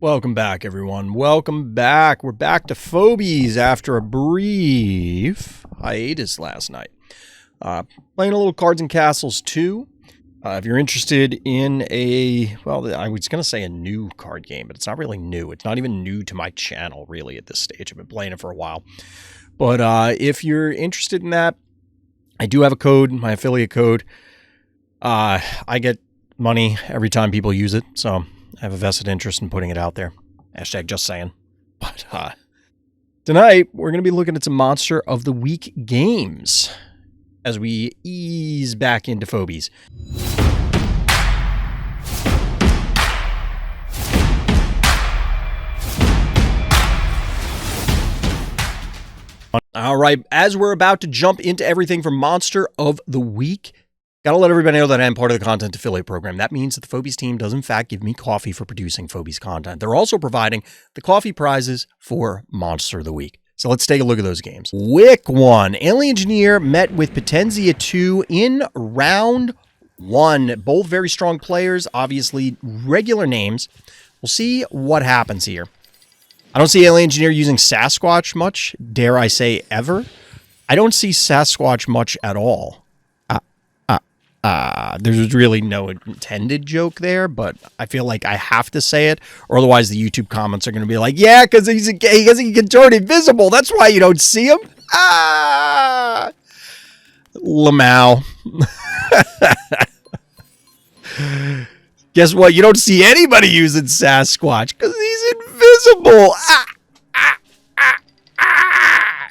Welcome back, everyone. Welcome back. We're back to Phobies after a brief hiatus last night. Playing a little Cards and Castles 2. If you're interested in I was going to say a new card game, but it's not really new. It's not even new to my channel, really, at this stage. I've been playing it for a while. But if you're interested in that, I do have a code, my affiliate code. I get money every time people use it, so I have a vested interest in putting it out there. Hashtag just saying. But tonight, we're going to be looking at some Monster of the Week games as we ease back into Phobies. All right, as we're about to jump into everything for Monster of the Week, gotta let everybody know that I am part of the content affiliate program. That means that the Phobies team does in fact give me coffee for producing Phobies content. They're also providing the coffee prizes for Monster of the Week. So let's take a look at those games. Week 1, Alien Engineer met with Potentia 2 in round 1. Both very strong players, obviously regular names. We'll see what happens here. I don't see Alien Engineer using Sasquatch much, dare I say ever. I don't see Sasquatch much at all. There's really no intended joke there, but I feel like I have to say it, or otherwise the YouTube comments are going to be like, yeah, because he can turn invisible. That's why you don't see him. Lamau. Guess what? You don't see anybody using Sasquatch because he's invisible.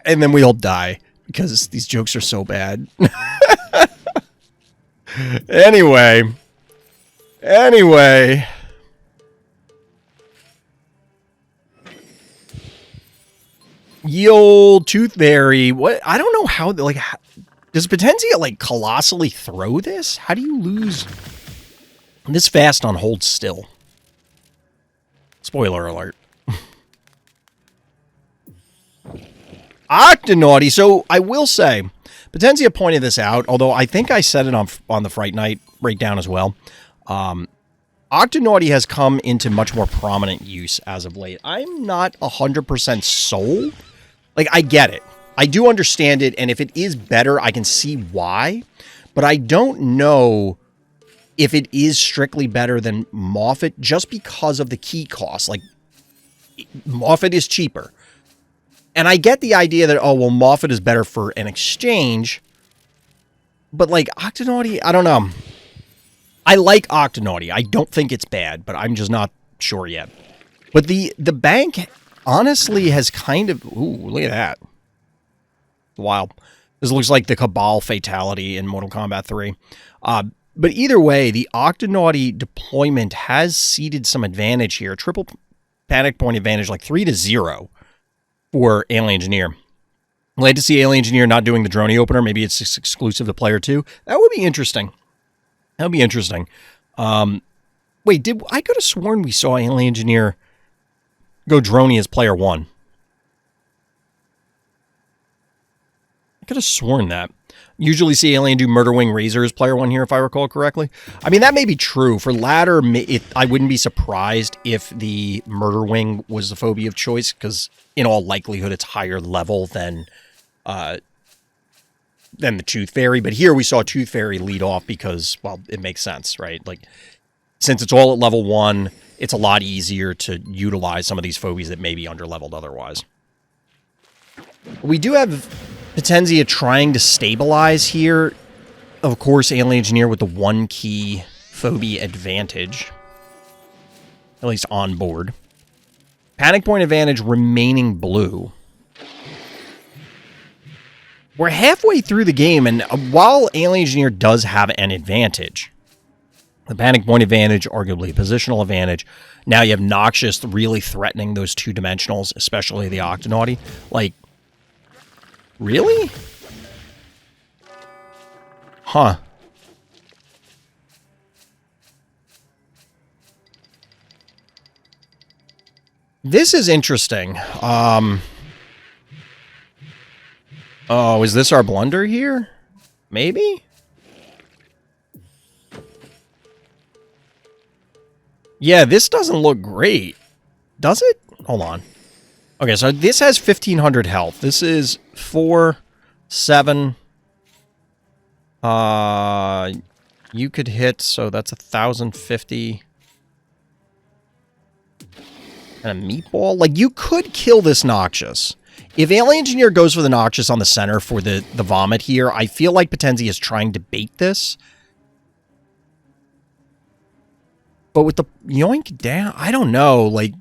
And then we all die because these jokes are so bad. Anyway. Ye old Tooth Fairy. What? I don't know how, does Potentia, colossally throw this? How do you lose this fast on hold still? Spoiler alert. Octonaughty. So, I will say, Potentia pointed this out, although I think I said it on the Fright Night breakdown as well. Octonaughty has come into much more prominent use as of late. I'm not 100% sold. I get it. I do understand it, and if it is better, I can see why. But I don't know if it is strictly better than Moffat just because of the key cost. Moffat is cheaper. And I get the idea that, oh, well, Moffat is better for an exchange. But, Octonaughty, I don't know. I like Octonaughty. I don't think it's bad, but I'm just not sure yet. But the bank, honestly, has kind of... Ooh, look at that. Wow. This looks like the Cabal fatality in Mortal Kombat 3. But either way, the Octonaughty deployment has ceded some advantage here. Triple panic point advantage, 3-0. For Alien Engineer. Glad to see Alien Engineer not doing the droney opener. Maybe it's exclusive to player 2. That would be interesting. That would be interesting. Wait, I could have sworn we saw Alien Engineer go droney as player 1. I could have sworn that. Usually see Alien do Murder Wing Razor as player 1 here, if I recall correctly. I mean, that may be true. For ladder, I wouldn't be surprised if the Murder Wing was the phobia of choice, because in all likelihood, it's higher level than the Tooth Fairy. But here we saw Tooth Fairy lead off because, well, it makes sense, right? Since it's all at level 1, it's a lot easier to utilize some of these phobies that may be underleveled otherwise. We do have Potentia trying to stabilize here. Of course, Alien Engineer with the 1 key phobia advantage. At least on board. Panic point advantage remaining blue. We're halfway through the game, and while Alien Engineer does have an advantage, the panic point advantage, arguably a positional advantage, now you have Noxious really threatening those 2-dimensionals, especially the Octonaughty. Really? Huh. This is interesting. Oh, is this our blunder here? Maybe? Yeah, this doesn't look great. Does it? Hold on. Okay, so this has 1,500 health. This is 4, 7. You could hit, so that's 1,050. And a meatball? Like, you could kill this Noxious. If Alien Engineer goes for the Noxious on the center for the vomit here, I feel like Potenzi is trying to bait this. But with the yoink down, I don't know, like...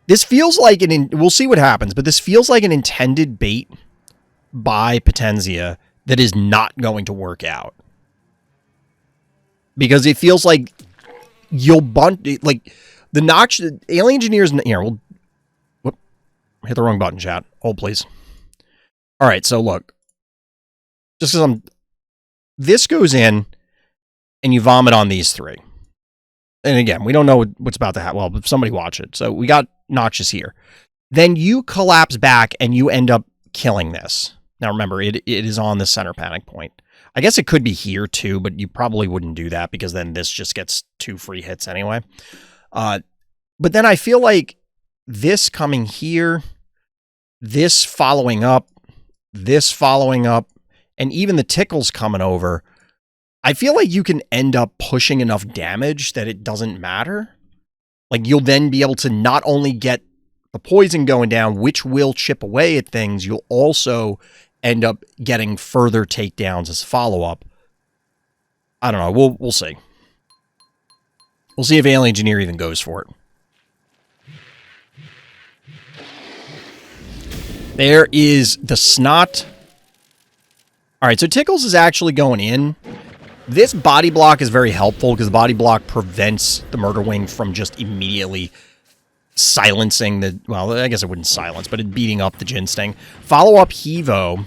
This feels like we'll see what happens, but this feels like an intended bait by Potenzia that is not going to work out. Because it feels like you'll bunt, like, the Noxious, Alien Engineers, here, we'll, whoop, hit the wrong button, chat. Hold, please. All right, so look. Just because this goes in, and you vomit on these 3. And again, we don't know what's about to happen. Well, somebody watch it. So we got Noxious here. Then you collapse back, and you end up killing this. Now remember, it is on the center panic point. I guess it could be here too, but you probably wouldn't do that because then this just gets 2 free hits anyway. But then I feel like this coming here, this following up, and even the tickles coming over, I feel like you can end up pushing enough damage that it doesn't matter. Like, you'll then be able to not only get the poison going down, which will chip away at things, you'll also end up getting further takedowns as follow-up. I don't know. We'll see. We'll see if Alien Engineer even goes for it. There is the snot. All right, so Tickles is actually going in. This body block is very helpful because the body block prevents the Murder Wing from just immediately silencing the... Well, I guess it wouldn't silence, but it beating up the Gin Sting. Follow-up Hevo.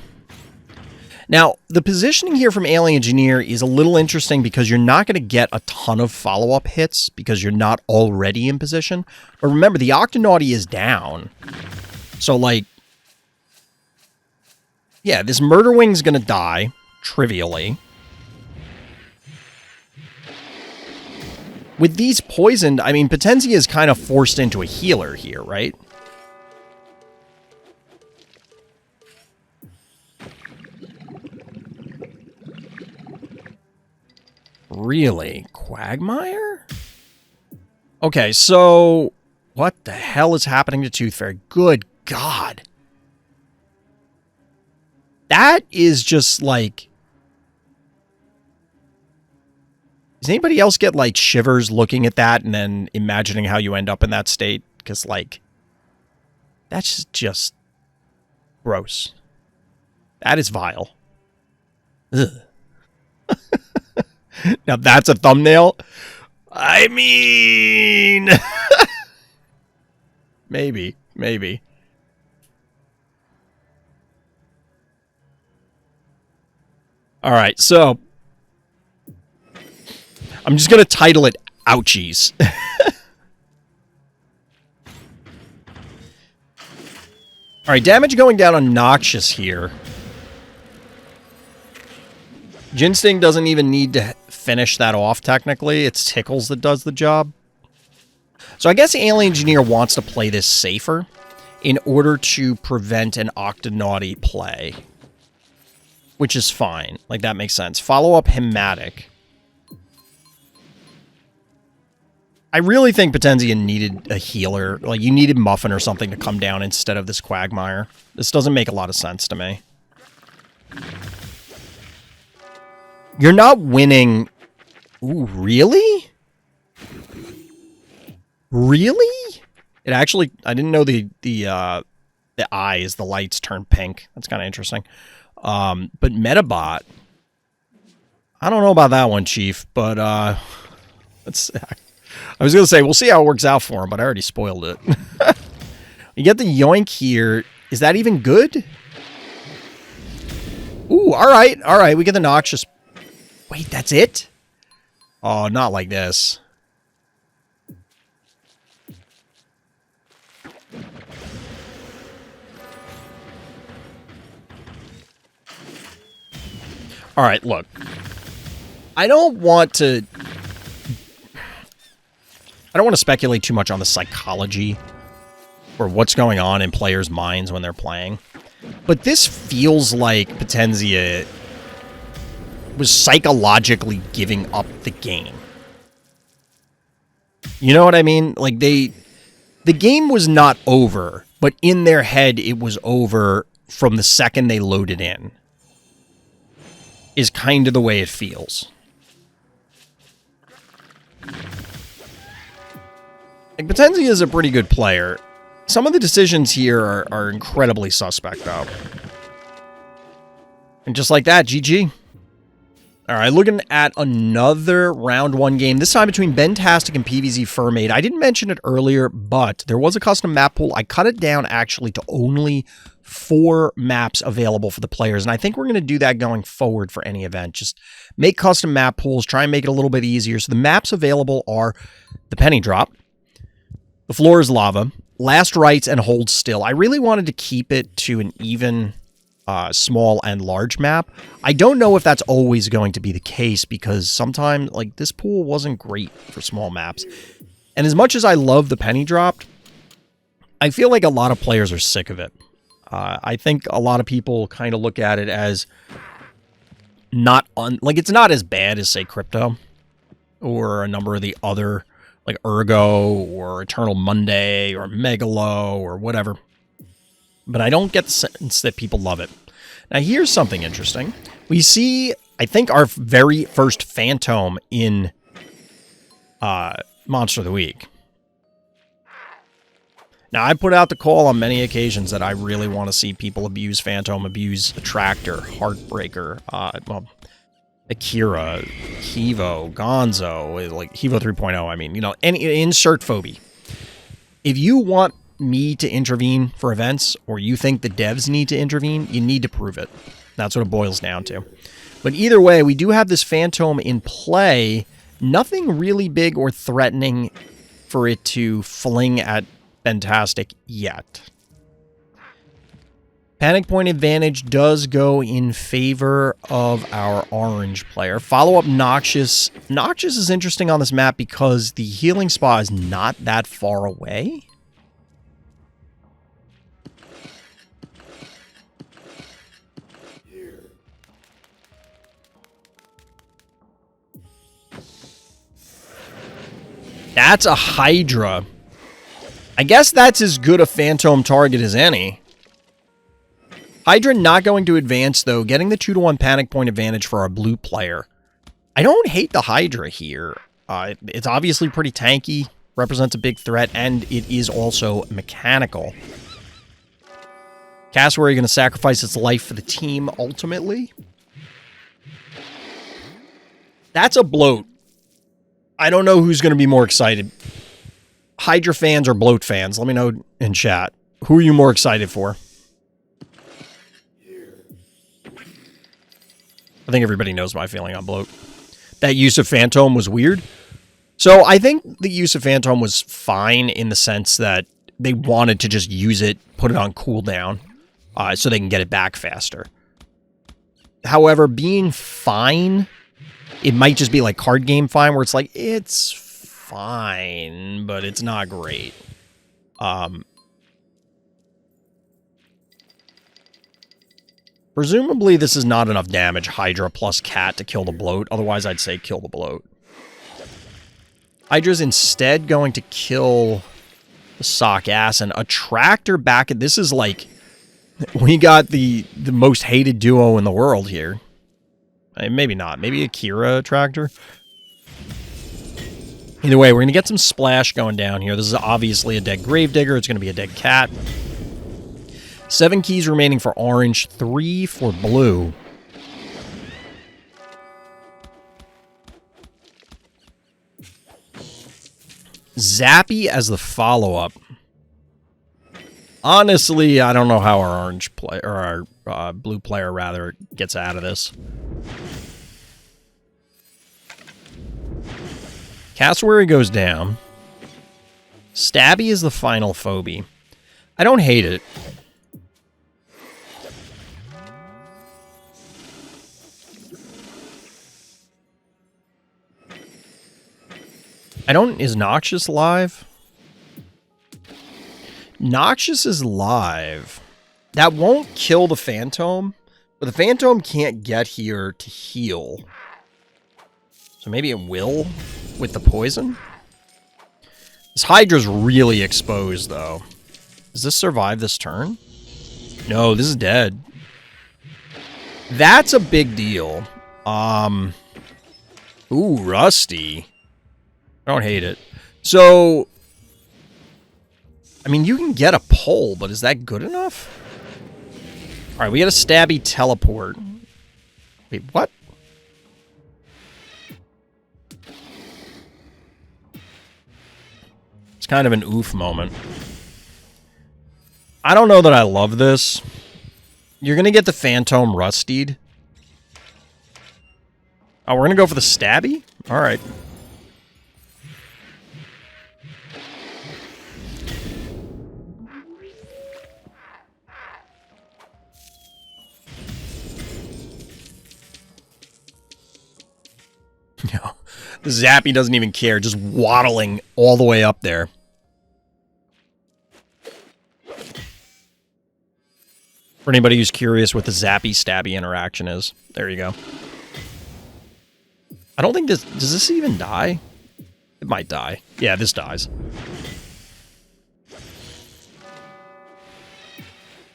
Now, the positioning here from Alien Engineer is a little interesting because you're not going to get a ton of follow-up hits because you're not already in position. But remember, the Octonauty is down. So, like... Yeah, this Murder Wing's going to die, trivially. With these poisoned, I mean, Potenzia is kind of forced into a healer here, right? Really? Quagmire? Okay, so... What the hell is happening to Tooth Fairy? Good God. That is just, like... Does anybody else get, like, shivers looking at that and then imagining how you end up in that state? Because, like, that's just gross. That is vile. Ugh. Now, that's a thumbnail? I mean... maybe. All right, so... I'm just going to title it Ouchies. Alright, damage going down on Noxious here. Gin Sting doesn't even need to finish that off, technically. It's Tickles that does the job. So I guess Alien Engineer wants to play this safer in order to prevent an Octonauty play. Which is fine. Like, that makes sense. Follow up Hematic. I really think Potenzia needed a healer. Like, you needed Muffin or something to come down instead of this Quagmire. This doesn't make a lot of sense to me. You're not winning... Ooh, really? Really? It actually... I didn't know the eyes, the lights turn pink. That's kind of interesting. But Metabot... I don't know about that one, Chief, but, let's... I was going to say, we'll see how it works out for him, but I already spoiled it. You get the Yoink here. Is that even good? Ooh, all right. We get the Noxious. Wait, that's it? Oh, not like this. All right, look. I don't want to don't want to speculate too much on the psychology or what's going on in players' minds when they're playing. But this feels like Potenzia was psychologically giving up the game. You know what I mean? Like, the game was not over, but in their head it was over from the second they loaded in. Is kind of the way it feels. Like, Potenzia is a pretty good player. Some of the decisions here are incredibly suspect, though. And just like that, GG. All right, looking at another round 1 game, this time between Bentastic and PVZ Furmade. I didn't mention it earlier, but there was a custom map pool. I cut it down, actually, to only 4 maps available for the players, and I think we're going to do that going forward for any event. Just make custom map pools, try and make it a little bit easier. So the maps available are the Penny Drop, the Floor is Lava, Last Rites, and Hold Still. I really wanted to keep it to an even small and large map. I don't know if that's always going to be the case, because sometimes, like, this pool wasn't great for small maps. And as much as I love the Penny Drop, I feel like a lot of players are sick of it. I think a lot of people kind of look at it as not like, it's not as bad as, say, Crypto or a number of the other, like Ergo or Eternal Monday or Megalo or whatever. But I don't get the sense that people love it. Now, here's something interesting. We see, I think, our very first Phantom in Monster of the Week. Now, I put out the call on many occasions that I really want to see people abuse Phantom, abuse Attractor, Heartbreaker, well, Akira, Hevo, Gonzo, like Hevo 3.0, I mean, you know, insert Phobie. If you want me to intervene for events, or you think the devs need to intervene, you need to prove it. That's what it boils down to. But either way, we do have this Phantom in play. Nothing really big or threatening for it to fling at Bentastic yet. Panic point advantage does go in favor of our orange player. Follow-up Noxious. Noxious is interesting on this map because the healing spot is not that far away. That's a Hydra. I guess that's as good a Phantom target as any. Hydra not going to advance, though, getting the 2-to-1 panic point advantage for our blue player. I don't hate the Hydra here. It's obviously pretty tanky, represents a big threat, and it is also mechanical. Cassowary going to sacrifice its life for the team, ultimately. That's a bloat. I don't know who's going to be more excited. Hydra fans or bloat fans? Let me know in chat. Who are you more excited for? I think everybody knows my feeling on bloat. That use of Phantom was weird. So I think the use of Phantom was fine in the sense that they wanted to just use it, put it on cooldown, so they can get it back faster. However, being fine, it might just be like card game fine, where it's like, it's fine, but it's not great. Presumably, this is not enough damage, Hydra plus Cat, to kill the bloat. Otherwise, I'd say kill the bloat. Hydra's instead going to kill the sock ass and Attractor back at... This is like... We got the most hated duo in the world here. Maybe not. Maybe Akira Attractor. Either way, we're going to get some splash going down here. This is obviously a dead Gravedigger. It's going to be a dead Cat. 7 keys remaining for orange, 3 for blue. Zappy as the follow-up. Honestly, I don't know how our orange player, or our blue player rather, gets out of this. Cassowary goes down. Stabby is the final Phobie. I don't hate it. I don't... Is Noxious live? Noxious is live. That won't kill the Phantom, but the Phantom can't get here to heal. So maybe it will with the poison? This Hydra's really exposed, though. Does this survive this turn? No, this is dead. That's a big deal. Ooh, Rusty. I don't hate it. So, I mean, you can get a pull, but is that good enough? All right, we got a stabby teleport. Wait, what? It's kind of an oof moment. I don't know that I love this. You're going to get the Phantom Rustied. Oh, we're going to go for the stabby? All right. No, the Zappy doesn't even care, just waddling all the way up there. For anybody who's curious what the Zappy-Stabby interaction is, there you go. I don't think this... Does this even die? It might die. Yeah, this dies.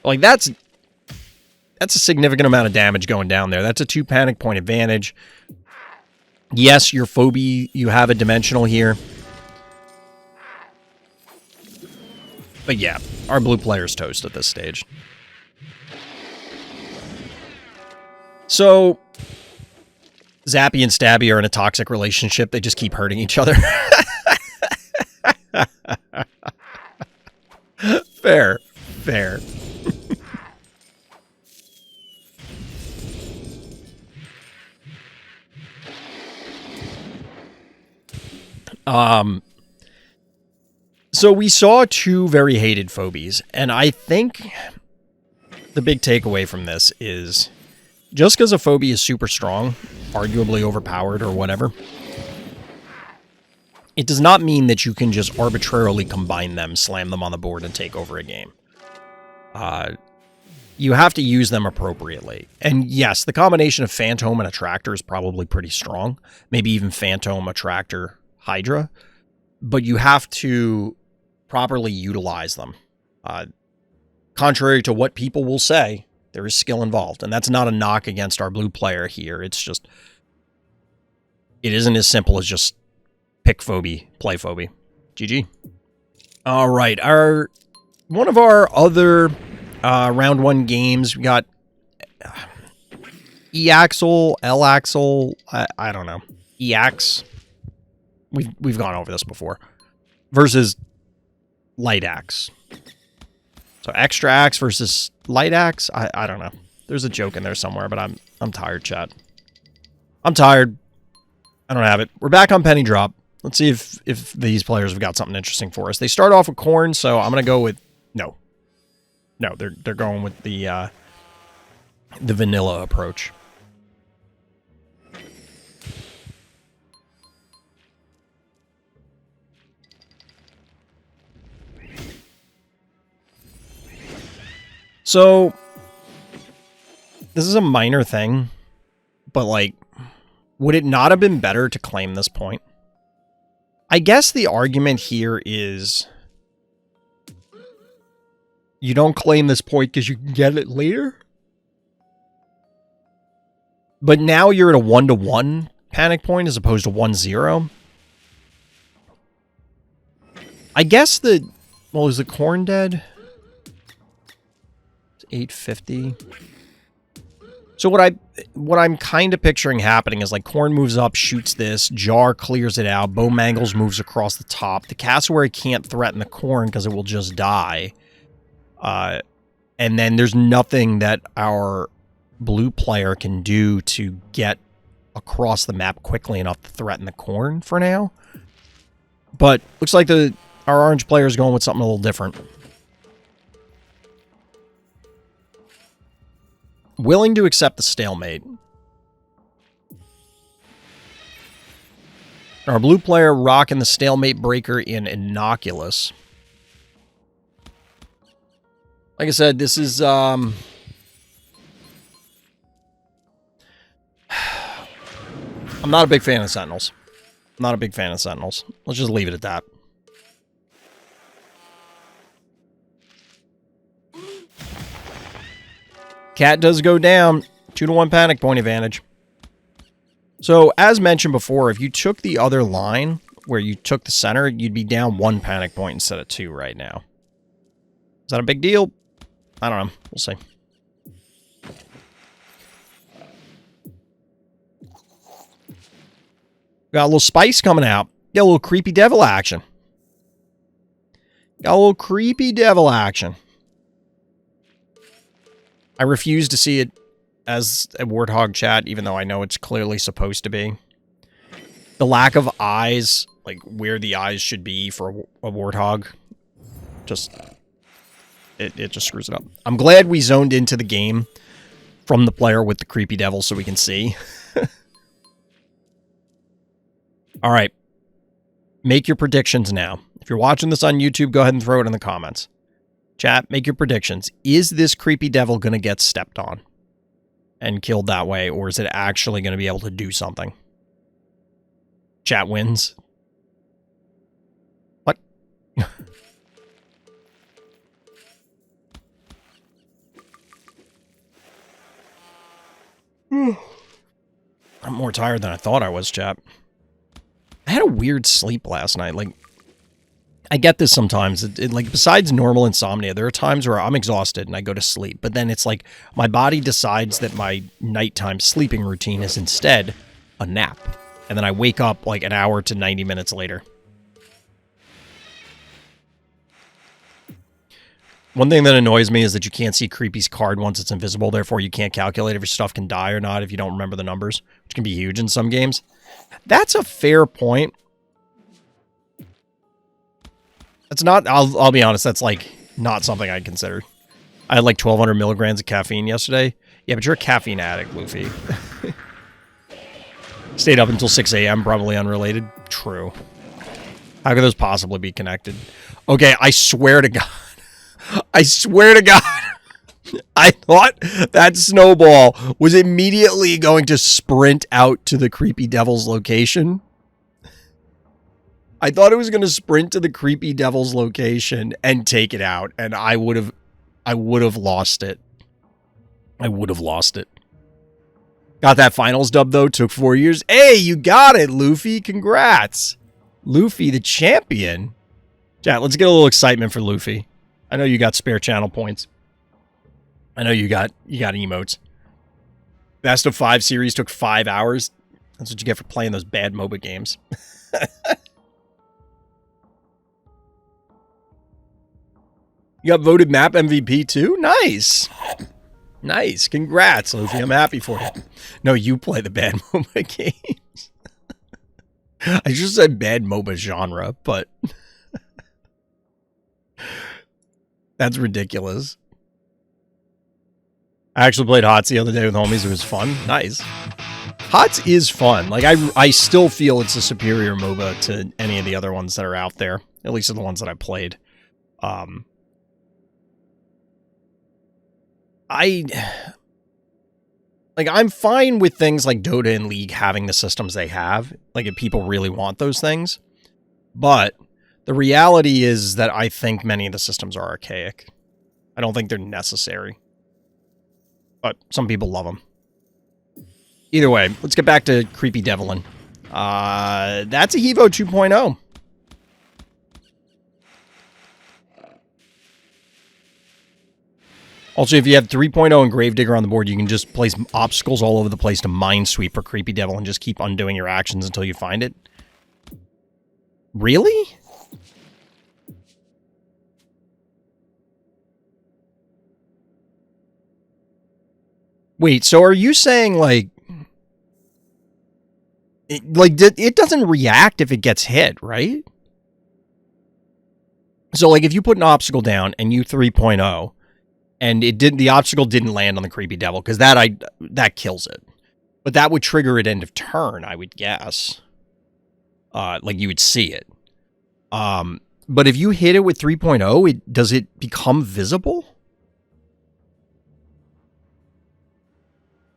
Like, that's a significant amount of damage going down there. That's a 2 panic point advantage. Yes, your Phobie, you have a dimensional here. But yeah, our blue player's toast at this stage. So, Zappy and Stabby are in a toxic relationship. They just keep hurting each other. Fair. Fair. So we saw 2 very hated Phobies, and I think the big takeaway from this is just because a Phobie is super strong, arguably overpowered or whatever, it does not mean that you can just arbitrarily combine them, slam them on the board, and take over a game. You have to use them appropriately. And yes, the combination of Phantom and Attractor is probably pretty strong. Maybe even Phantom, Attractor, Hydra. But you have to properly utilize them. Contrary to what people will say, there is skill involved. And that's not a knock against our blue player here. It's just... It isn't as simple as just pick Phobie, play Phobie. GG. All right. One of our other round 1 games, we got E-Axle, L-Axle, I don't know. E-Ax. We've gone over this before. Versus Light Axe. So Extra Axe versus Light Axe? I don't know. There's a joke in there somewhere, but I'm tired, chat. I'm tired. I don't have it. We're back on Penny Drop. Let's see if these players have got something interesting for us. They start off with Corn, so I'm going to go with... No. No, they're going with the vanilla approach. So, this is a minor thing, but, like, would it not have been better to claim this point? I guess the argument here is you don't claim this point because you can get it later? But now you're at a 1-to-1 panic point as opposed to 1-0. I guess the... Well, is the Corn dead? 850. So what I'm kind of picturing happening is like Corn moves up, shoots this, Jar clears it out, Bow Mangles moves across the top. The Cassowary can't threaten the Corn because it will just die. And then there's nothing that our blue player can do to get across the map quickly enough to threaten the Corn for now. But looks like our orange player is going with something a little different. Willing to accept the stalemate. Our blue player rocking the stalemate breaker in Innocuous. Like I said, this is I'm not a big fan of Sentinels. Not a big fan of Sentinels. Let's just leave it at that. Cat does go down. 2-1 panic point advantage. So, as mentioned before, if you took the other line, where you took the center, you'd be down 1 panic point instead of 2 right now. Is that a big deal? I don't know. We'll see. Got a little spice coming out. Got a little creepy devil action. Got a little creepy devil action. I refuse to see it as a Warthog chat, even though I know it's clearly supposed to be. The lack of eyes, like where the eyes should be for a Warthog, just... It just screws it up. I'm glad we zoned into the game from the player with the creepy devil so we can see. All right. Make your predictions now. If you're watching this on YouTube, go ahead and throw it in the comments. Chat, make your predictions. Is this creepy devil going to get stepped on and killed that way, or is it actually going to be able to do something? Chat wins. What? I'm more tired than I thought I was, chat. I had a weird sleep last night. Like, I get this sometimes. Like, besides normal insomnia, there are times where I'm exhausted and I go to sleep. But then it's like my body decides that my nighttime sleeping routine is instead a nap. And then I wake up like an hour to 90 minutes later. One thing that annoys me is that you can't see Creepy's card once it's invisible, therefore you can't calculate if your stuff can die or not if you don't remember the numbers, which can be huge in some games. That's a fair point. That's not, I'll be honest, that's like not something I'd consider. I had like 1,200 milligrams of caffeine yesterday. Yeah, but you're a caffeine addict, Luffy. Stayed up until 6 a.m., probably unrelated. True. How could those possibly be connected? Okay, I swear to God. I swear to God, I thought that snowball was immediately going to sprint out to the creepy devil's location. I thought it was going to sprint to the creepy devil's location and take it out, and I would have lost it. I would have lost it. Got that finals dub, though. Took 4 years. Hey, you got it, Luffy. Congrats. Luffy, the champion. Chat, let's get a little excitement for Luffy. I know you got spare channel points. I know you got emotes. Best of 5 series took 5 hours. That's what you get for playing those bad MOBA games. You got voted map MVP too? Nice. Nice. Congrats, Luffy. I'm happy for you. No, you play the bad MOBA games. I just said bad MOBA genre, but... That's ridiculous. I actually played HOTS the other day with homies. It was fun. Nice. HOTS is fun. Like, I still feel it's a superior MOBA to any of the other ones that are out there. At least the ones that I played. I'm fine with things like Dota and League having the systems they have. Like, if people really want those things. But... the reality is that I think many of the systems are archaic. I don't think they're necessary. But some people love them. Either way, let's get back to Creepy Devilin. That's a Hevo 2.0. Also, if you have 3.0 and Gravedigger on the board, you can just place obstacles all over the place to Minesweep for Creepy Devil and just keep undoing your actions until you find it. Really? Wait, so are you saying, like... it doesn't react if it gets hit, right? So, like, if you put an obstacle down and you 3.0, and the obstacle didn't land on the Creepy Devil, because that kills it. But that would trigger it end of turn, I would guess. Like you would see it. But if you hit it with 3.0, does it become visible?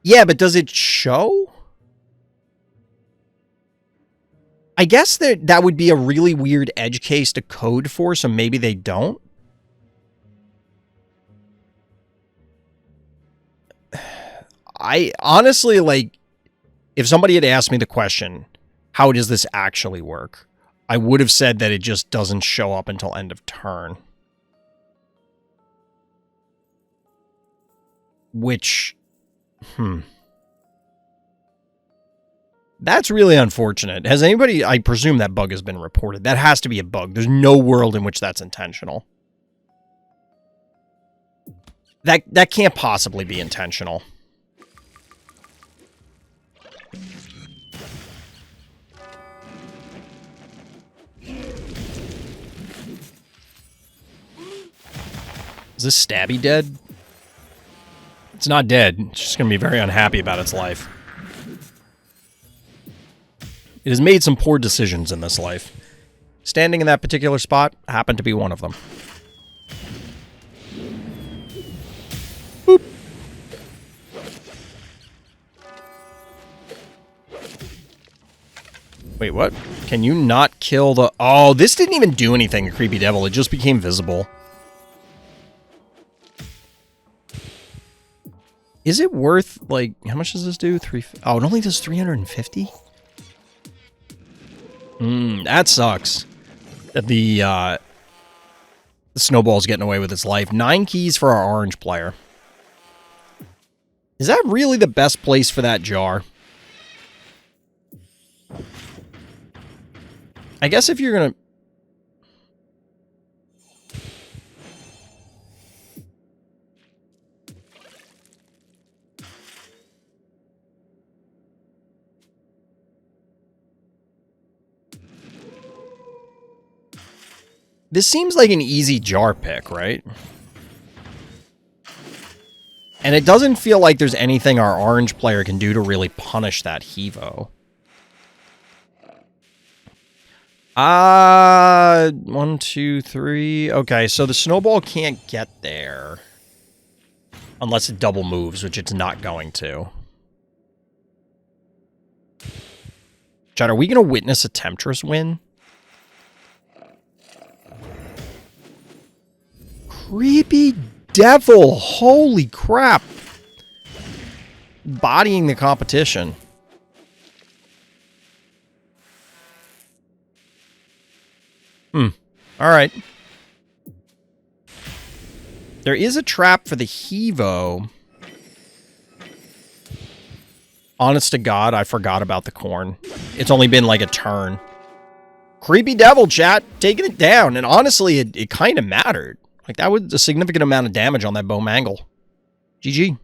Yeah, but does it show? I guess that would be a really weird edge case to code for, so maybe they don't. I honestly, like, if somebody had asked me the question, how does this actually work? I would have said that it just doesn't show up until end of turn. Which, That's really unfortunate. Has anybody, I presume that bug has been reported. That has to be a bug. There's no world in which that's intentional. That can't possibly be intentional. Is this stabby dead? It's not dead. It's just going to be very unhappy about its life. It has made some poor decisions in this life. Standing in that particular spot happened to be one of them. Boop. Wait, what? Can you not kill the... Oh, this didn't even do anything, Creepy Devil. It just became visible. Is it worth, like... How much does this do? Oh, it only does 350? That sucks. That the snowball's getting away with its life. 9 keys for our orange player. Is that really the best place for that jar? I guess if you're gonna... This seems like an easy jar pick, right? And it doesn't feel like there's anything our orange player can do to really punish that Hevo. 1, 2, 3. Okay, so the snowball can't get there. Unless it double moves, which it's not going to. Chad, are we going to witness a Temptress win? Creepy Devil! Holy crap! Bodying the competition. Alright. There is a trap for the Hevo. Honest to God, I forgot about the corn. It's only been like a turn. Creepy Devil, chat, taking it down. And honestly, it kind of mattered. Like, that was a significant amount of damage on that bow mangle. GG.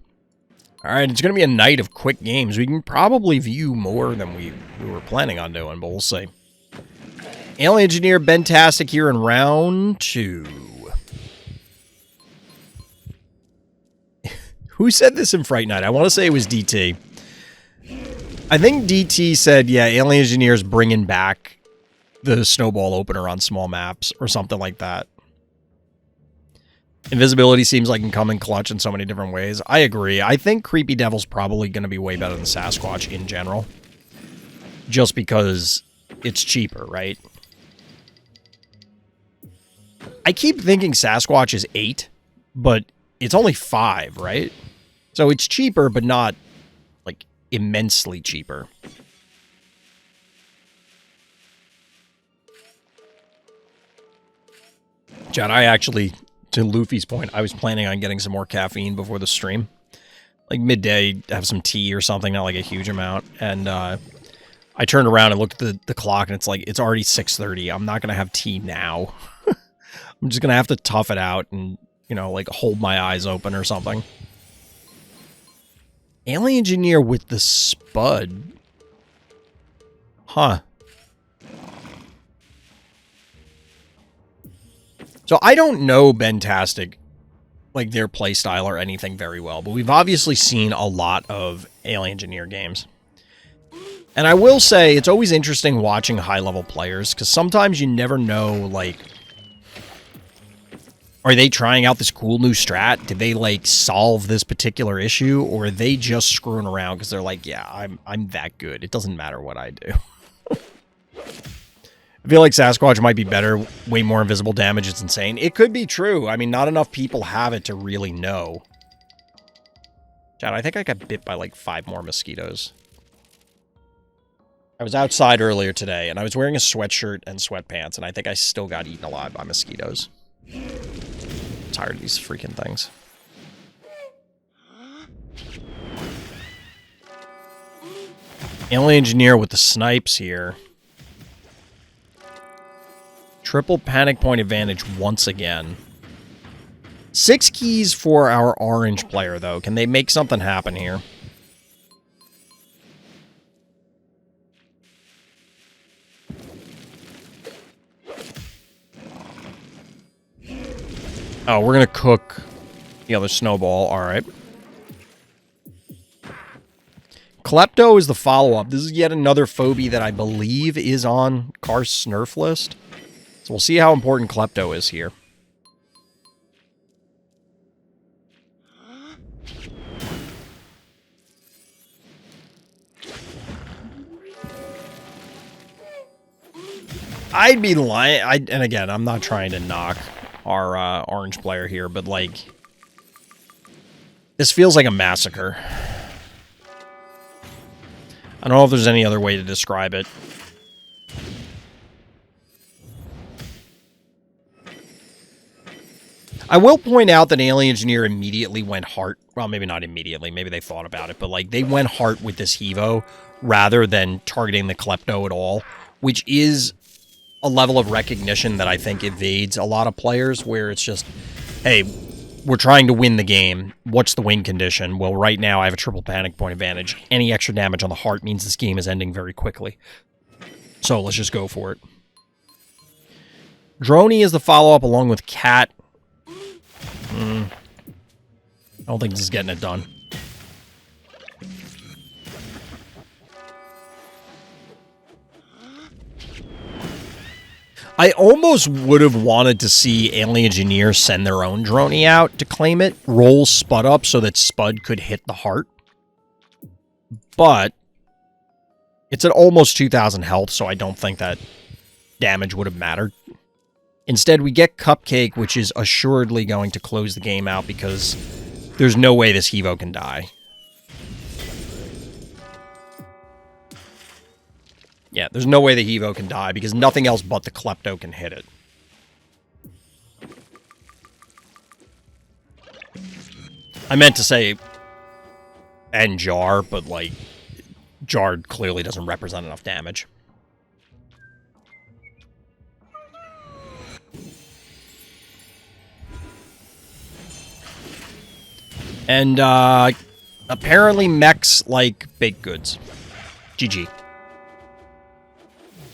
Alright, it's going to be a night of quick games. We can probably view more than we were planning on doing, but we'll see. Alien Engineer Bentastic here in round 2. Who said this in Fright Night? I want to say it was DT. I think DT said, yeah, Alien Engineer's bringing back the snowball opener on small maps or something like that. Invisibility seems like it can come in clutch in so many different ways. I agree. I think Creepy Devil's probably going to be way better than Sasquatch in general. Just because it's cheaper, right? I keep thinking Sasquatch is 8, but it's only 5, right? So it's cheaper, but not, like, immensely cheaper. Chad, I actually, to Luffy's point, I was planning on getting some more caffeine before the stream. Like midday, have some tea or something, not like a huge amount. And I turned around and looked at the clock, and it's like, it's already 6:30. I'm not going to have tea now. I'm just going to have to tough it out and, you know, like hold my eyes open or something. Alien Engineer with the Spud. Huh. So I don't know Bentastic, like their playstyle or anything very well, but we've obviously seen a lot of Alien Engineer games. And I will say, it's always interesting watching high-level players, because sometimes you never know, like, are they trying out this cool new strat? Did they, like, solve this particular issue? Or are they just screwing around because they're like, yeah, I'm that good. It doesn't matter what I do. I feel like Sasquatch might be better, way more invisible damage. It's insane. It could be true. I mean, not enough people have it to really know. Chad, I think I got bit by, like, 5 more mosquitoes. I was outside earlier today, and I was wearing a sweatshirt and sweatpants, and I think I still got eaten alive by mosquitoes. I'm tired of these freaking things. Alien Engineer with the snipes here. Triple panic point advantage once again. 6 keys for our orange player, though. Can they make something happen here? Oh, we're going to cook the other snowball. All right. Klepto is the follow-up. This is yet another phobie that I believe is on Karst's Nerf list. So we'll see how important Klepto is here. I'd be lying. And again, I'm not trying to knock our orange player here, but, like, this feels like a massacre. I don't know if there's any other way to describe it. I will point out that Alien Engineer immediately went heart. Well, maybe not immediately. Maybe they thought about it. But, like, they went heart with this Hevo rather than targeting the Klepto at all, which is a level of recognition that I think evades a lot of players, where it's just, hey, we're trying to win the game. What's the win condition? Well, right now I have a triple panic point advantage. Any extra damage on the heart means this game is ending very quickly. So let's just go for it. Droney is the follow-up along with Cat. I don't think this is getting it done. I almost would have wanted to see Alien Engineer send their own Droney out to claim it, roll Spud up so that Spud could hit the heart. But it's at almost 2,000 health, so I don't think that damage would have mattered. Instead, we get Cupcake, which is assuredly going to close the game out because there's no way this Hevo can die. Yeah, there's no way the Hevo can die because nothing else but the Klepto can hit it. I meant to say and Jar, but, like, Jar clearly doesn't represent enough damage. And, apparently mechs like baked goods. GG.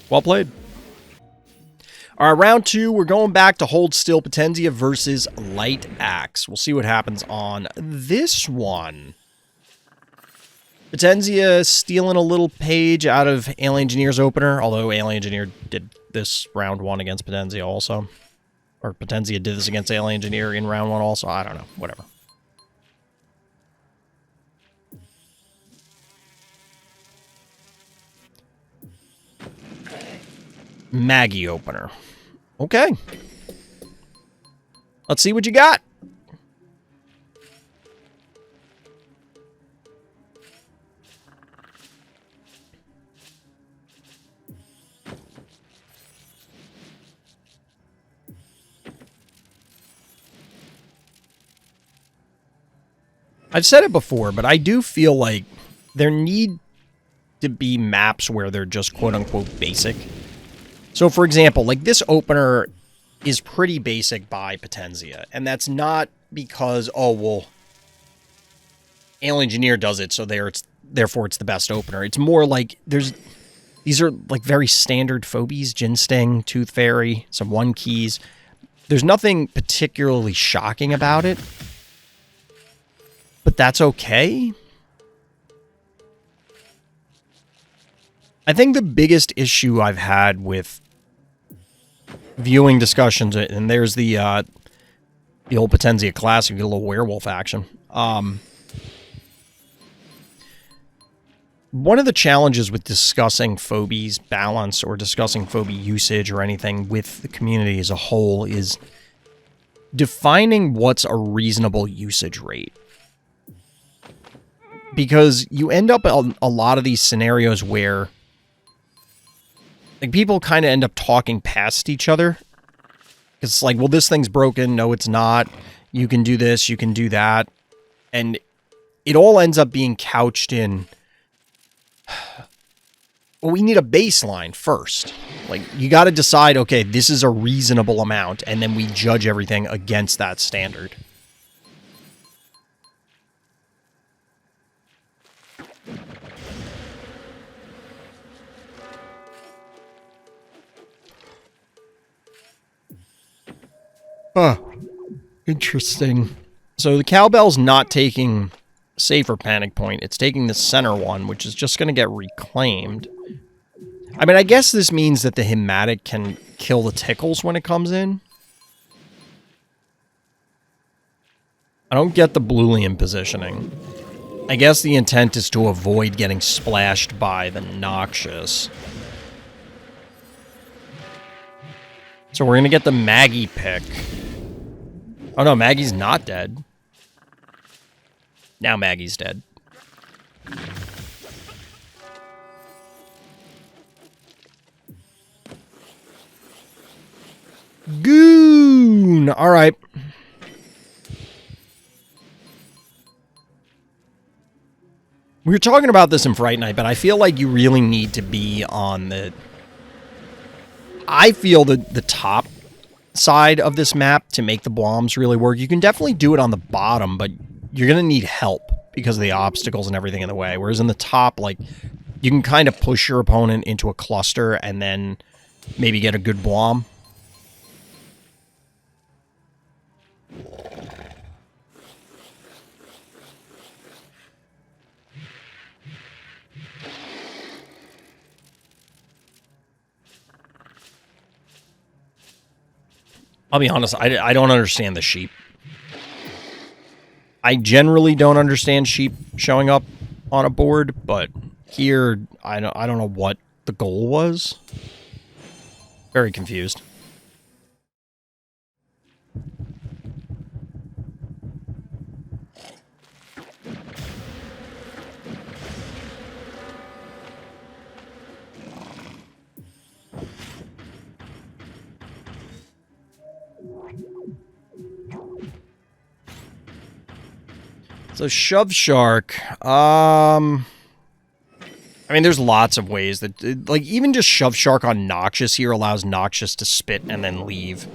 Well played. All right, round 2, we're going back to Hold Still Potenzia versus Light Axe. We'll see what happens on this one. Potenzia stealing a little page out of Alien Engineer's opener, although Alien Engineer did this round 1 against Potenzia also. Or Potenzia did this against Alien Engineer in round 1 also. I don't know. Whatever. Maggie opener. Okay. Let's see what you got. I've said it before, but I do feel like there need to be maps where they're just quote-unquote basic. So, for example, like this opener is pretty basic by Potenzia, and that's not because, oh, well, Alien Engineer does it, so therefore it's the best opener. It's more like these are like very standard phobies: Gin Sting, Tooth Fairy, some 1 keys. There's nothing particularly shocking about it, but that's okay. I think the biggest issue I've had with viewing discussions, and there's the old Potentia classic, you get a little werewolf action. One of the challenges with discussing Phobies balance or discussing phobie usage or anything with the community as a whole is defining what's a reasonable usage rate. Because you end up in a lot of these scenarios where like people kind of end up talking past each other. It's like, well, this thing's broken. No, it's not. You can do this. You can do that. And it all ends up being couched in, well, we need a baseline first. Like, you got to decide, okay, this is a reasonable amount, and then we judge everything against that standard. Huh. Interesting. So the cowbell's not taking safer panic point. It's taking the center one, which is just going to get reclaimed. I mean, I guess this means that the hematic can kill the tickles when it comes in. I don't get the Boolean positioning. I guess the intent is to avoid getting splashed by the Noxious. So we're going to get the Maggie pick. Oh no, Maggie's not dead. Now Maggie's dead. Goon! Alright. We were talking about this in Fright Night, but I feel like you really need to be on the... I feel the top side of this map to make the bombs really work. You can definitely do it on the bottom, but you're going to need help because of the obstacles and everything in the way. Whereas in the top, like, you can kind of push your opponent into a cluster and then maybe get a good bomb. I'll be honest, I don't understand the sheep. I generally don't understand sheep showing up on a board, but here, I don't know what the goal was. Very confused. So Shove Shark, I mean, there's lots of ways that, like, even just Shove Shark on Noxious here allows Noxious to spit and then leave.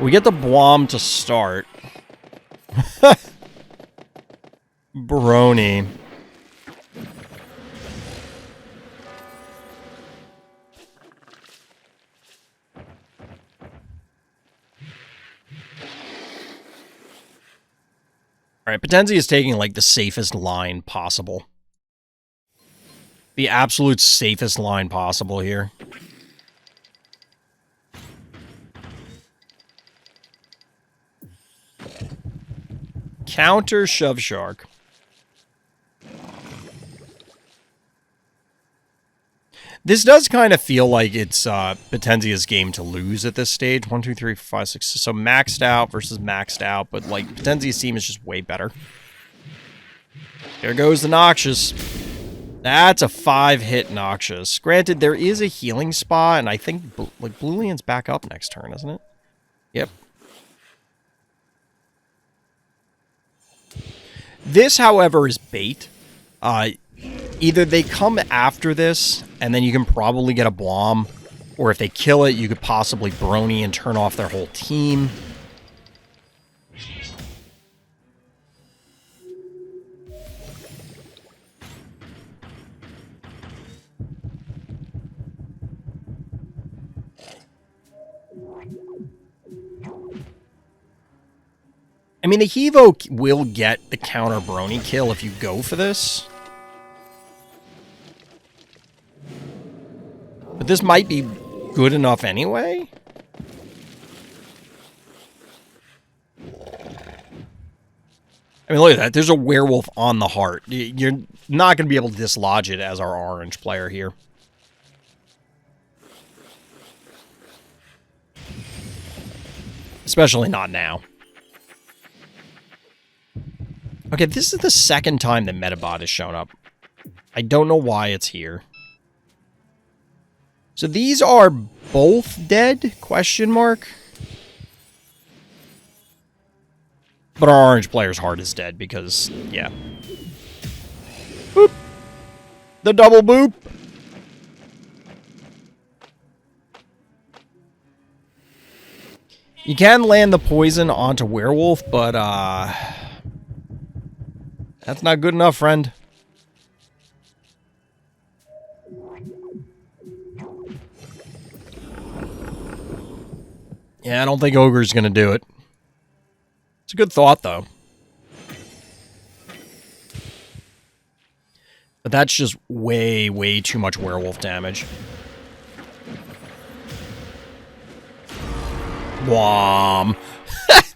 We get the Blom to start. Brony. Alright, Potentia is taking, like, the safest line possible. The absolute safest line possible here. Counter Shove Shark. This does kind of feel like it's Potentia's game to lose at this stage. 1, 2, 3, 4, 5, 6. So maxed out versus maxed out, but like Potentia's team is just way better. There goes the Noxious. That's a 5-hit Noxious. Granted, there is a healing spot, and I think like Boolean's back up next turn, isn't it? Yep. This, however, is bait. Either they come after this, and then you can probably get a Blom, or if they kill it, you could possibly Brony and turn off their whole team. I mean, the Hevo will get the counter Brony kill if you go for this. But this might be good enough anyway. I mean, look at that. There's a werewolf on the heart. You're not going to be able to dislodge it as our orange player here. Especially not now. Okay, this is the second time that Metabot has shown up. I don't know why it's here. So these are both dead? Question mark. But our orange player's heart is dead because, yeah. Boop. The double boop. You can land the poison onto werewolf, but that's not good enough, friend. Yeah, I don't think ogre's gonna do it. It's a good thought, though. But that's just way, way too much werewolf damage. Wham!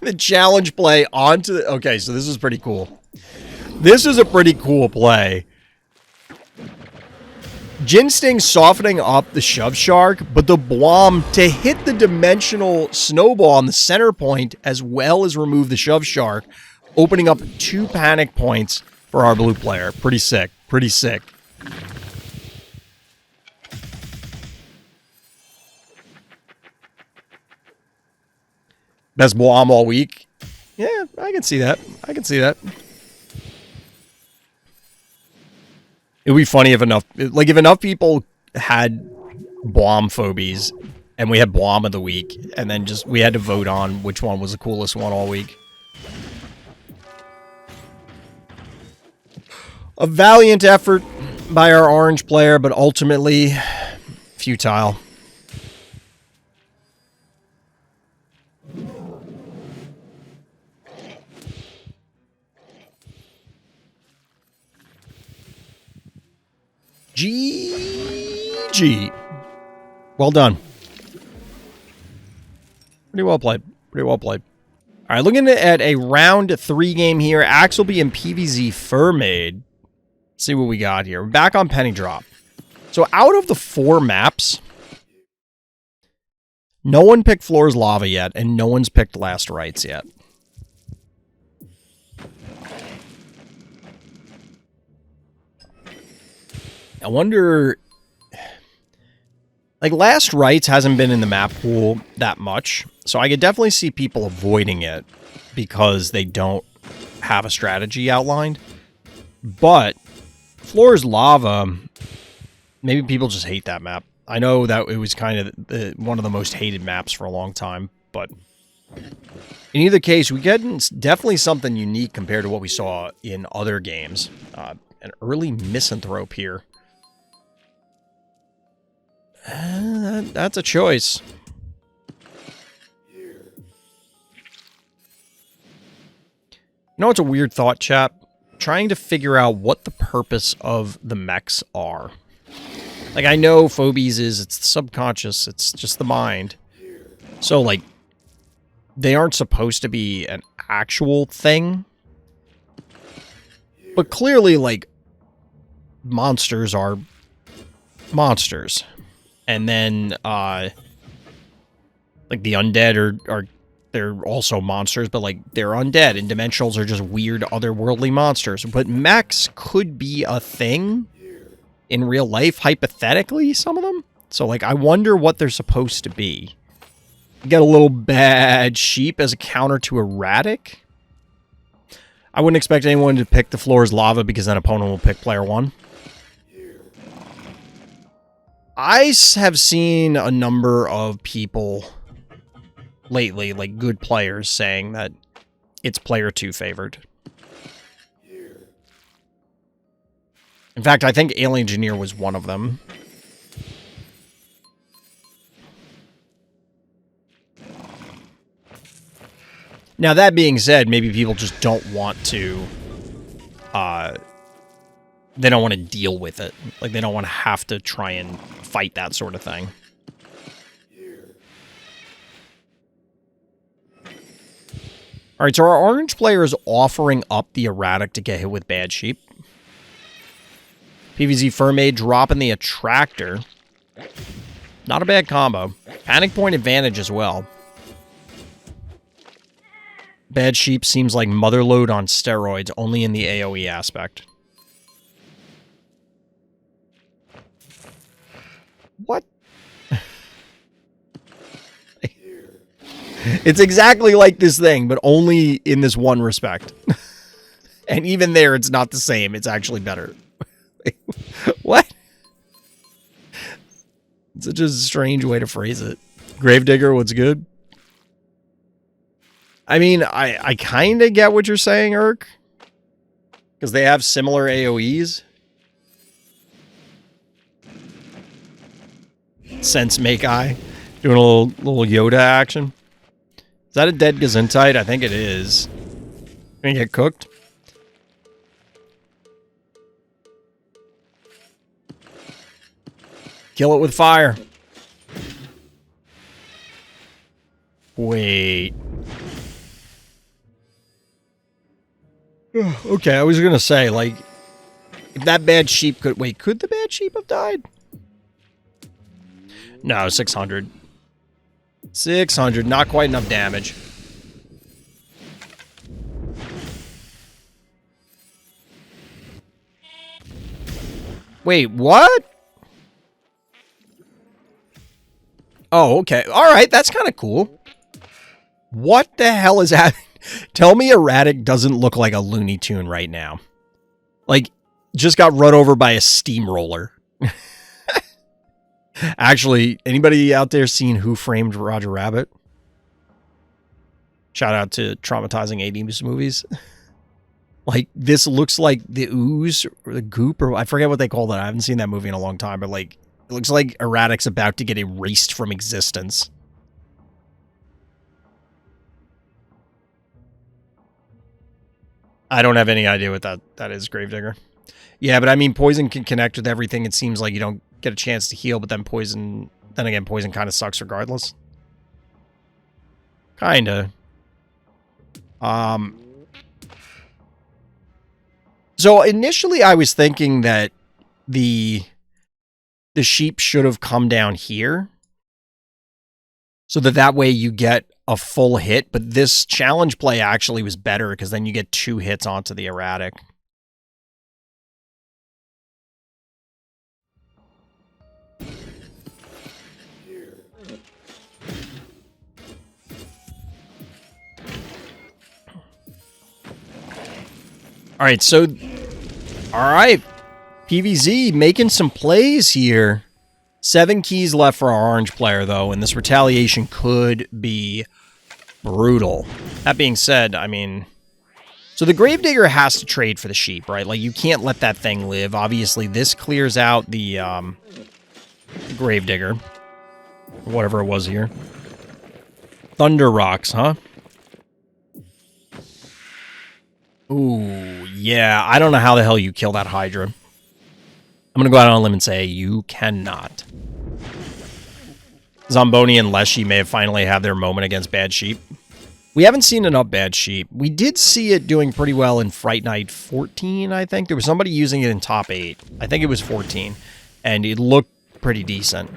The challenge play onto the... Okay, so this is pretty cool. This is a pretty cool play. Ginsting softening up the Shove Shark, but the Blom to hit the dimensional snowball on the center point as well as remove the Shove Shark, opening up 2 panic points for our blue player. Pretty sick. Pretty sick. Best Blom all week. Yeah, I can see that. I can see that. It would be funny if enough people had Blom Phobies and we had Blom of the week and then just we had to vote on which one was the coolest one all week. A valiant effort by our orange player, but ultimately futile. GG. Well done. Pretty well played. Pretty well played. All right, looking at a round 3 game here. Axe will be in PVZ Furmaid. Let's see what we got here. We're back on Penny Drop. So out of the 4 maps, no one picked Floor's Lava yet, and no one's picked Last Rites yet. I wonder... Like, Last Rites hasn't been in the map pool that much, so I could definitely see people avoiding it because they don't have a strategy outlined. But Floor's Lava, maybe people just hate that map. I know that it was kind of one of the most hated maps for a long time, but in either case, we get definitely something unique compared to what we saw in other games. An early misanthrope here. That's a choice. You know, it's a weird thought, chap. Trying to figure out what the purpose of the mechs are. Like, I know Phobies it's the subconscious, it's just the mind. So, like, they aren't supposed to be an actual thing. But clearly, like, monsters are monsters. And then, like, the undead are they're also monsters, but, like, they're undead, and dimensionals are just weird, otherworldly monsters. But mechs could be a thing in real life, hypothetically, some of them. So, like, I wonder what they're supposed to be. You get a little bad sheep as a counter to erratic. I wouldn't expect anyone to pick the Floor's Lava because then opponent will pick player 1. I have seen a number of people lately, like good players, saying that it's player 2 favored. In fact, I think Alien Engineer was one of them. Now, that being said, maybe people just don't want to, they don't want to deal with it. Like, they don't want to have to try and fight that sort of thing. All right, so our orange player is offering up the erratic to get hit with bad sheep. PVZ Furmaid dropping the attractor. Not a bad combo. Panic point advantage as well. Bad sheep seems like motherload on steroids, only in the AoE aspect. What? It's exactly like this thing, but only in this one respect. And even there, it's not the same. It's actually better. What? It's such a strange way to phrase it. Gravedigger, what's good? I mean, I kind of get what you're saying, Urk. Because they have similar AoEs. Sense make eye. Doing a little Yoda action. Is that a dead Gesundheit? I think it is. Gonna get cooked. Kill it with fire. Wait. Okay, I was gonna say, like, if that bad sheep could... Wait, could the bad sheep have died? No, 600. 600, not quite enough damage. Wait, what? Oh, okay. Alright, that's kind of cool. What the hell is happening? Tell me Erratic doesn't look like a Looney Tune right now. Like, just got run over by a steamroller. Actually, anybody out there seen Who Framed Roger Rabbit? Shout out to traumatizing 80s movies. Like, this looks like the ooze or the goop, or I forget what they call that. I haven't seen that movie in a long time, but like, it looks like Erratic's about to get erased from existence. I don't have any idea what that is, Gravedigger. Yeah, but I mean, poison can connect with everything. It seems like you don't get a chance to heal, but then poison kind of sucks regardless. Kinda. So initially I was thinking that the sheep should have come down here. So that way you get a full hit, but this challenge play actually was better because then you get 2 hits onto the erratic. All right, so, all right, PVZ making some plays here. 7 keys left for our orange player, though, and this retaliation could be brutal. That being said, I mean, so the Gravedigger has to trade for the sheep, right? Like, you can't let that thing live. Obviously, this clears out the Gravedigger, whatever it was here. Thunder Rocks, huh? Ooh, yeah, I don't know how the hell you kill that Hydra. I'm going to go out on a limb and say you cannot. Zomboni and Leshy may have finally had their moment against Bad Sheep. We haven't seen enough Bad Sheep. We did see it doing pretty well in Fright Night 14, I think. There was somebody using it in top 8. I think it was 14. And it looked pretty decent.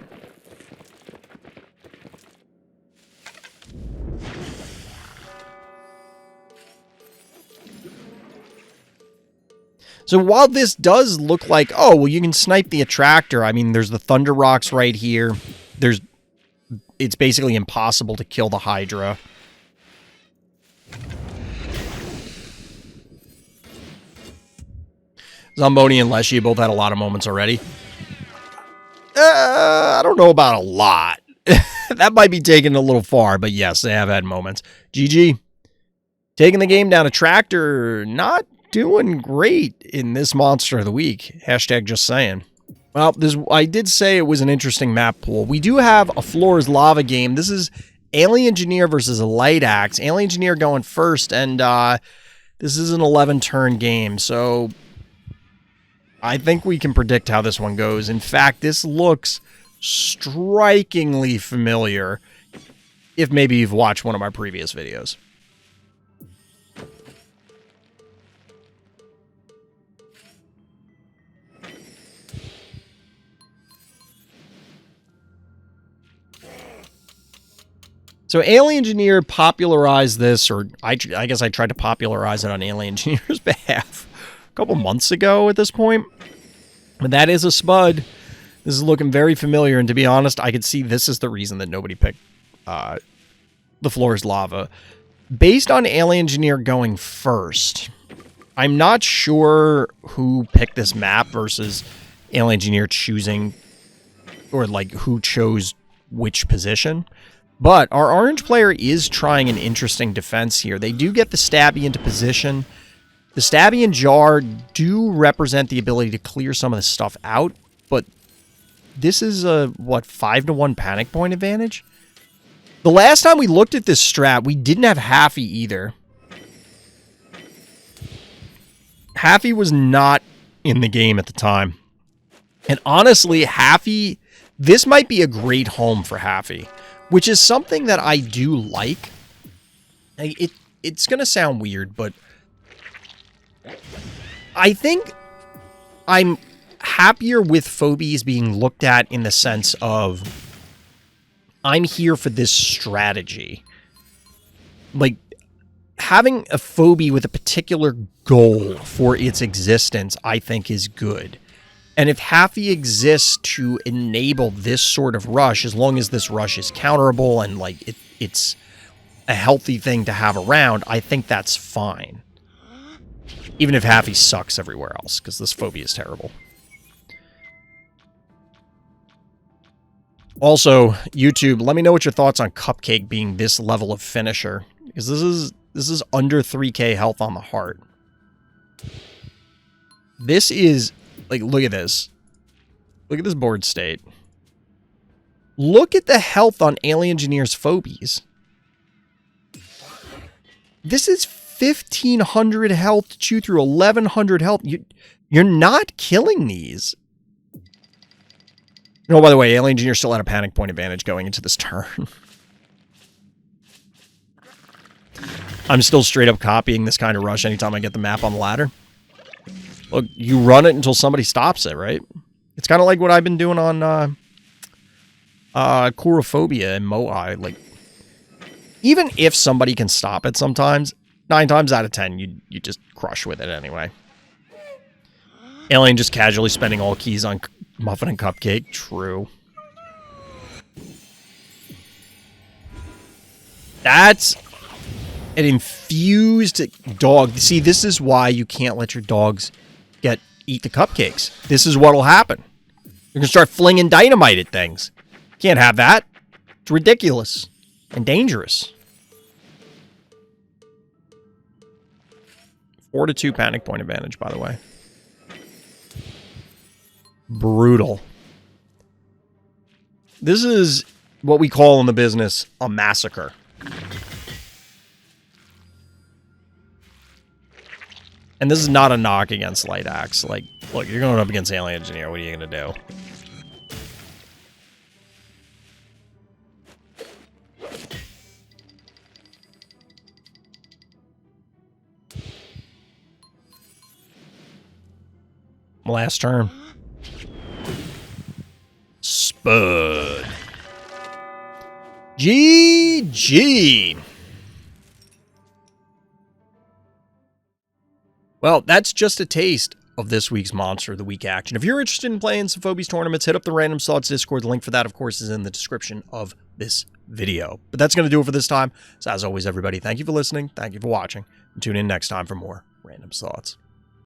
So while this does look like, oh, well, you can snipe the attractor. I mean, there's the Thunder Rocks right here. It's basically impossible to kill the Hydra. Zomboni and Leshy both had a lot of moments already. I don't know about a lot. That might be taken a little far, but yes, they have had moments. GG. Taking the game down. Attractor, not doing great in this Monster of the Week. Hashtag just saying. Well, I did say it was an interesting map pool. We do have a Floor's Lava game. This is Alien Engineer versus a Light Axe. Alien Engineer going first, and this is an 11-turn game, so I think we can predict how this one goes. In fact, this looks strikingly familiar if maybe you've watched one of my previous videos. So Alien Engineer popularized this, or I guess I tried to popularize it on Alien Engineer's behalf a couple months ago at this point. But that is a Spud. This is looking very familiar, and to be honest, I could see this is the reason that nobody picked The Floor is Lava. Based on Alien Engineer going first, I'm not sure who picked this map versus Alien Engineer choosing, or like who chose which position. But our orange player is trying an interesting defense here. They do get the Stabby into position. The Stabby and Jar do represent the ability to clear some of the stuff out, but this is a, what, 5-to-1 panic point advantage? The last time we looked at this strat, we didn't have Haffy either. Haffy was not in the game at the time. And honestly, Haffy, this might be a great home for Haffy, which is something that I do like. It's going to sound weird, but I think I'm happier with Phobies being looked at in the sense of I'm here for this strategy. Like, having a Phobie with a particular goal for its existence, I think, is good. And if Haffy exists to enable this sort of rush, as long as this rush is counterable and like it's a healthy thing to have around, I think that's fine. Even if Haffy sucks everywhere else, because this Phobie is terrible. Also, YouTube, let me know what your thoughts on Cupcake being this level of finisher, because this is under 3k health on the heart. This is, like, look at this. Look at this board state. Look at the health on Alien Engineer's Phobies. This is 1,500 health to chew through, 1,100 health. You're not killing these. Oh, by the way, Alien Engineer still had a panic point advantage going into this turn. I'm still straight up copying this kind of rush anytime I get the map on the ladder. Look, you run it until somebody stops it, right? It's kind of like what I've been doing on Chorophobia and MotW. Like, even if somebody can stop it sometimes, 9 times out of 10, you just crush with it anyway. Alien just casually spending all keys on Muffin and Cupcake. True. That's an infused dog. See, this is why you can't let your dogs eat the cupcakes. This is what'll happen. You're gonna start flinging dynamite at things. Can't have that. It's ridiculous and dangerous. 4-to-2 panic point advantage, by the way. Brutal. This is what we call in the business a massacre. And this is not a knock against Light Axe. Like, look, you're going up against Alien Engineer. What are you going to do? Last turn. Spud. GG. Well, that's just a taste of this week's Monster of the Week action. If you're interested in playing some Phobies tournaments, hit up the Random Thoughts Discord. The link for that, of course, is in the description of this video. But that's going to do it for this time. So as always, everybody, thank you for listening. Thank you for watching. And tune in next time for more Random Thoughts.